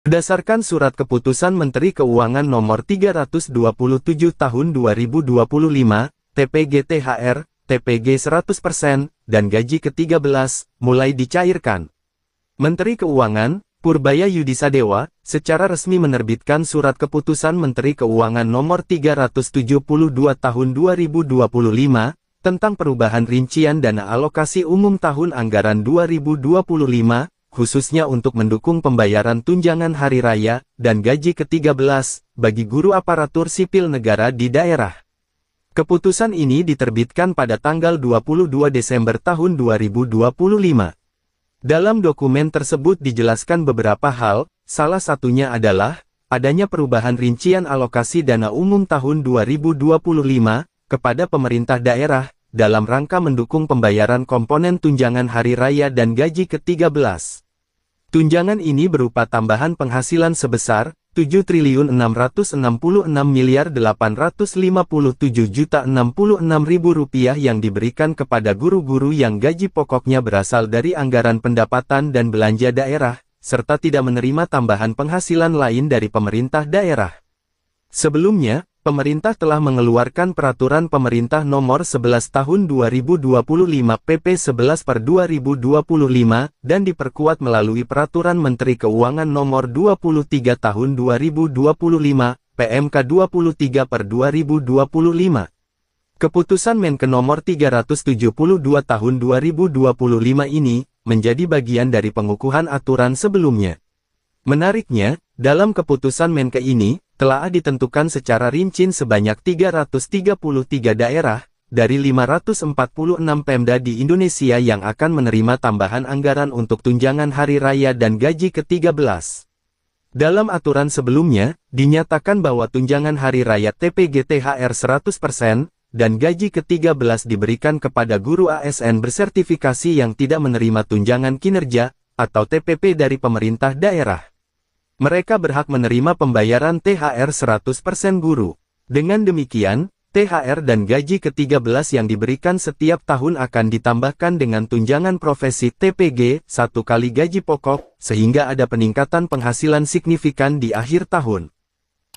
Berdasarkan Surat Keputusan Menteri Keuangan Nomor 327 Tahun 2025, TPG-THR, TPG 100%, dan gaji ke-13, mulai dicairkan. Menteri Keuangan, Purbaya Yudisadewa, secara resmi menerbitkan Surat Keputusan Menteri Keuangan Nomor 372 Tahun 2025, tentang perubahan rincian dana alokasi umum tahun anggaran 2025, khususnya untuk mendukung pembayaran tunjangan hari raya, dan gaji ke-13, bagi guru aparatur sipil negara di daerah. Keputusan ini diterbitkan pada tanggal 22 Desember tahun 2025. Dalam dokumen tersebut dijelaskan beberapa hal, salah satunya adalah, adanya perubahan rincian alokasi dana umum tahun 2025, kepada pemerintah daerah, dalam rangka mendukung pembayaran komponen tunjangan hari raya dan gaji ke-13. Tunjangan ini berupa tambahan penghasilan sebesar Rp7.666.857.066.000 yang diberikan kepada guru-guru yang gaji pokoknya berasal dari anggaran pendapatan dan belanja daerah, serta tidak menerima tambahan penghasilan lain dari pemerintah daerah. Sebelumnya, pemerintah telah mengeluarkan Peraturan Pemerintah Nomor 11 Tahun 2025 PP 11/2025, dan diperkuat melalui Peraturan Menteri Keuangan Nomor 23 Tahun 2025, PMK 23/2025. Keputusan Menke Nomor 372 Tahun 2025 ini, menjadi bagian dari pengukuhan aturan sebelumnya. Menariknya, dalam keputusan Menke ini, telah ditentukan secara rinci sebanyak 333 daerah, dari 546 Pemda di Indonesia yang akan menerima tambahan anggaran untuk tunjangan hari raya dan gaji ke-13. Dalam aturan sebelumnya, dinyatakan bahwa tunjangan hari raya TPG-THR 100%, dan gaji ke-13 diberikan kepada guru ASN bersertifikasi yang tidak menerima tunjangan kinerja, atau TPP dari pemerintah daerah. Mereka berhak menerima pembayaran THR 100% guru. Dengan demikian, THR dan gaji ke-13 yang diberikan setiap tahun akan ditambahkan dengan tunjangan profesi TPG, 1 kali gaji pokok, sehingga ada peningkatan penghasilan signifikan di akhir tahun.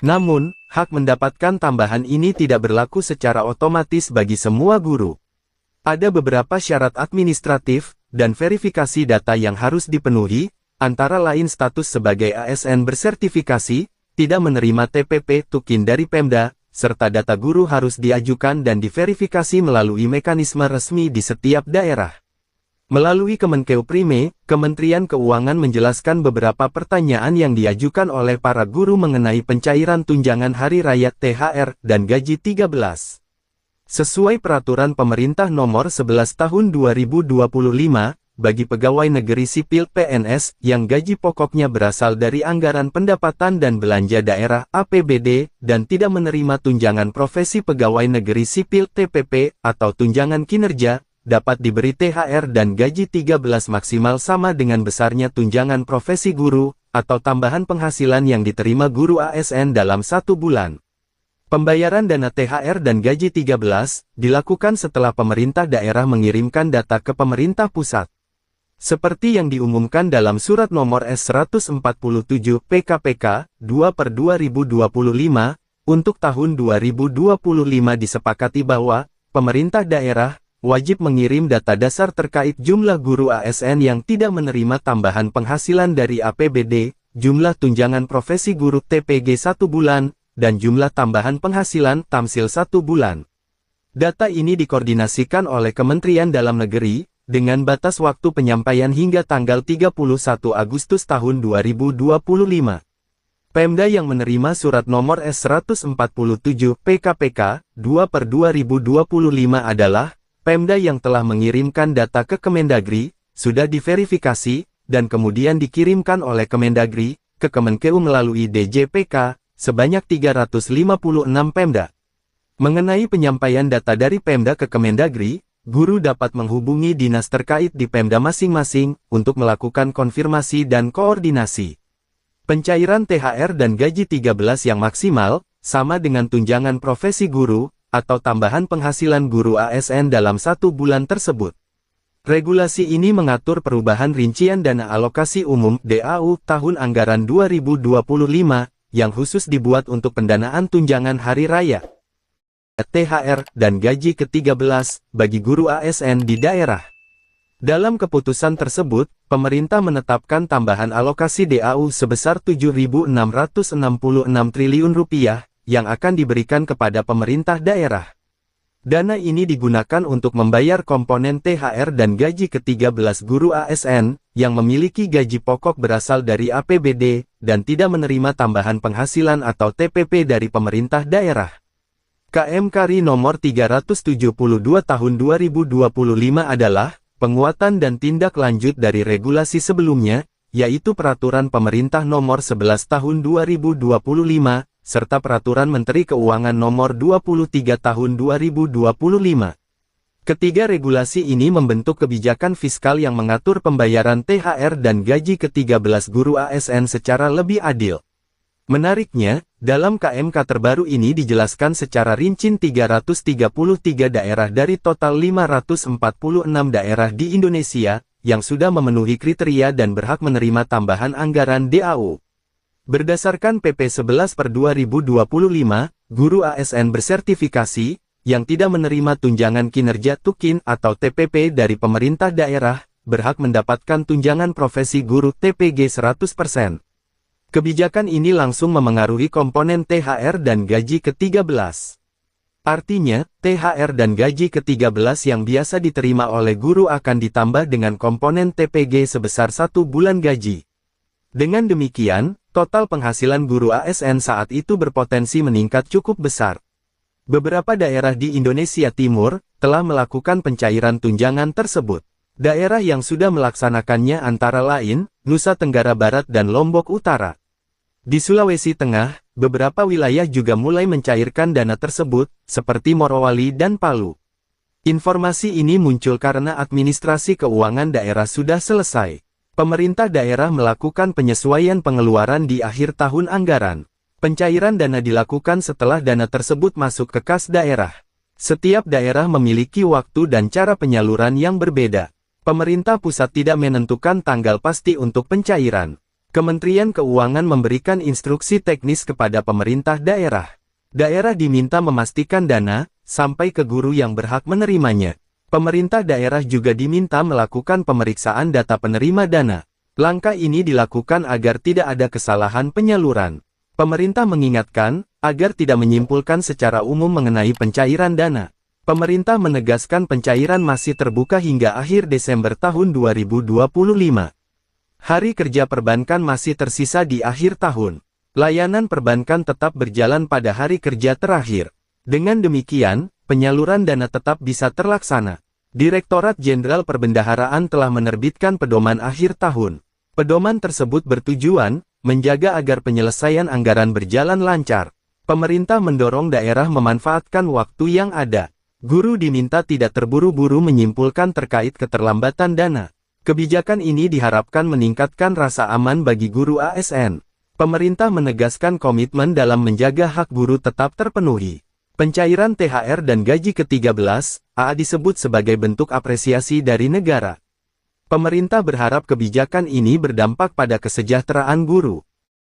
Namun, hak mendapatkan tambahan ini tidak berlaku secara otomatis bagi semua guru. Ada beberapa syarat administratif, dan verifikasi data yang harus dipenuhi, antara lain status sebagai ASN bersertifikasi, tidak menerima TPP tukin dari Pemda, serta data guru harus diajukan dan diverifikasi melalui mekanisme resmi di setiap daerah. Melalui Kemenkeu Prime, Kementerian Keuangan menjelaskan beberapa pertanyaan yang diajukan oleh para guru mengenai pencairan tunjangan hari raya THR dan gaji 13. Sesuai Peraturan Pemerintah Nomor 11 Tahun 2025, bagi pegawai negeri sipil PNS yang gaji pokoknya berasal dari anggaran pendapatan dan belanja daerah APBD, dan tidak menerima tunjangan profesi pegawai negeri sipil TPP, atau tunjangan kinerja, dapat diberi THR dan gaji 13 maksimal sama dengan besarnya tunjangan profesi guru, atau tambahan penghasilan yang diterima guru ASN dalam 1 bulan. Pembayaran dana THR dan gaji 13, dilakukan setelah pemerintah daerah mengirimkan data ke pemerintah pusat. Seperti yang diumumkan dalam Surat Nomor S147 PKPK 2/2025, untuk tahun 2025 disepakati bahwa, pemerintah daerah, wajib mengirim data dasar terkait jumlah guru ASN yang tidak menerima tambahan penghasilan dari APBD, jumlah tunjangan profesi guru TPG 1 bulan, dan jumlah tambahan penghasilan Tamsil 1 bulan. Data ini dikoordinasikan oleh Kementerian Dalam Negeri, dengan batas waktu penyampaian hingga tanggal 31 Agustus tahun 2025. Pemda yang menerima Surat Nomor S147 PKPK 2/2025 adalah Pemda yang telah mengirimkan data ke Kemendagri, sudah diverifikasi, dan kemudian dikirimkan oleh Kemendagri ke Kemenkeu melalui DJPK, sebanyak 356 Pemda. Mengenai penyampaian data dari Pemda ke Kemendagri, guru dapat menghubungi dinas terkait di Pemda masing-masing untuk melakukan konfirmasi dan koordinasi. Pencairan THR dan gaji 13 yang maksimal, sama dengan tunjangan profesi guru, atau tambahan penghasilan guru ASN dalam 1 bulan tersebut. Regulasi ini mengatur perubahan rincian dana alokasi umum (DAU) tahun anggaran 2025, yang khusus dibuat untuk pendanaan tunjangan hari raya, THR, dan gaji ke-13, bagi guru ASN di daerah. Dalam keputusan tersebut, pemerintah menetapkan tambahan alokasi DAU sebesar Rp7.666 triliun, yang akan diberikan kepada pemerintah daerah. Dana ini digunakan untuk membayar komponen THR dan gaji ke-13 guru ASN, yang memiliki gaji pokok berasal dari APBD, dan tidak menerima tambahan penghasilan atau TPP dari pemerintah daerah. KM KRI nomor 372 tahun 2025 adalah penguatan dan tindak lanjut dari regulasi sebelumnya, yaitu Peraturan Pemerintah nomor 11 tahun 2025, serta Peraturan Menteri Keuangan nomor 23 tahun 2025. Ketiga regulasi ini membentuk kebijakan fiskal yang mengatur pembayaran THR dan gaji ke-13 guru ASN secara lebih adil. Menariknya, dalam KMK terbaru ini dijelaskan secara rinci 333 daerah dari total 546 daerah di Indonesia, yang sudah memenuhi kriteria dan berhak menerima tambahan anggaran DAU. Berdasarkan PP 11/2025, guru ASN bersertifikasi, yang tidak menerima tunjangan kinerja (TUKIN) atau TPP dari pemerintah daerah, berhak mendapatkan tunjangan profesi guru TPG 100%. Kebijakan ini langsung memengaruhi komponen THR dan gaji ke-13. Artinya, THR dan gaji ke-13 yang biasa diterima oleh guru akan ditambah dengan komponen TPG sebesar 1 bulan gaji. Dengan demikian, total penghasilan guru ASN saat itu berpotensi meningkat cukup besar. Beberapa daerah di Indonesia Timur telah melakukan pencairan tunjangan tersebut. Daerah yang sudah melaksanakannya antara lain, Nusa Tenggara Barat dan Lombok Utara. Di Sulawesi Tengah, beberapa wilayah juga mulai mencairkan dana tersebut, seperti Morowali dan Palu. Informasi ini muncul karena administrasi keuangan daerah sudah selesai. Pemerintah daerah melakukan penyesuaian pengeluaran di akhir tahun anggaran. Pencairan dana dilakukan setelah dana tersebut masuk ke kas daerah. Setiap daerah memiliki waktu dan cara penyaluran yang berbeda. Pemerintah pusat tidak menentukan tanggal pasti untuk pencairan. Kementerian Keuangan memberikan instruksi teknis kepada pemerintah daerah. Daerah diminta memastikan dana sampai ke guru yang berhak menerimanya. Pemerintah daerah juga diminta melakukan pemeriksaan data penerima dana. Langkah ini dilakukan agar tidak ada kesalahan penyaluran. Pemerintah mengingatkan, agar tidak menyimpulkan secara umum mengenai pencairan dana. Pemerintah menegaskan pencairan masih terbuka hingga akhir Desember tahun 2025. Hari kerja perbankan masih tersisa di akhir tahun. Layanan perbankan tetap berjalan pada hari kerja terakhir. Dengan demikian, penyaluran dana tetap bisa terlaksana. Direktorat Jenderal Perbendaharaan telah menerbitkan pedoman akhir tahun. Pedoman tersebut bertujuan menjaga agar penyelesaian anggaran berjalan lancar. Pemerintah mendorong daerah memanfaatkan waktu yang ada. Guru diminta tidak terburu-buru menyimpulkan terkait keterlambatan dana. Kebijakan ini diharapkan meningkatkan rasa aman bagi guru ASN. Pemerintah menegaskan komitmen dalam menjaga hak guru tetap terpenuhi. Pencairan THR dan gaji ke-13, AA disebut sebagai bentuk apresiasi dari negara. Pemerintah berharap kebijakan ini berdampak pada kesejahteraan guru.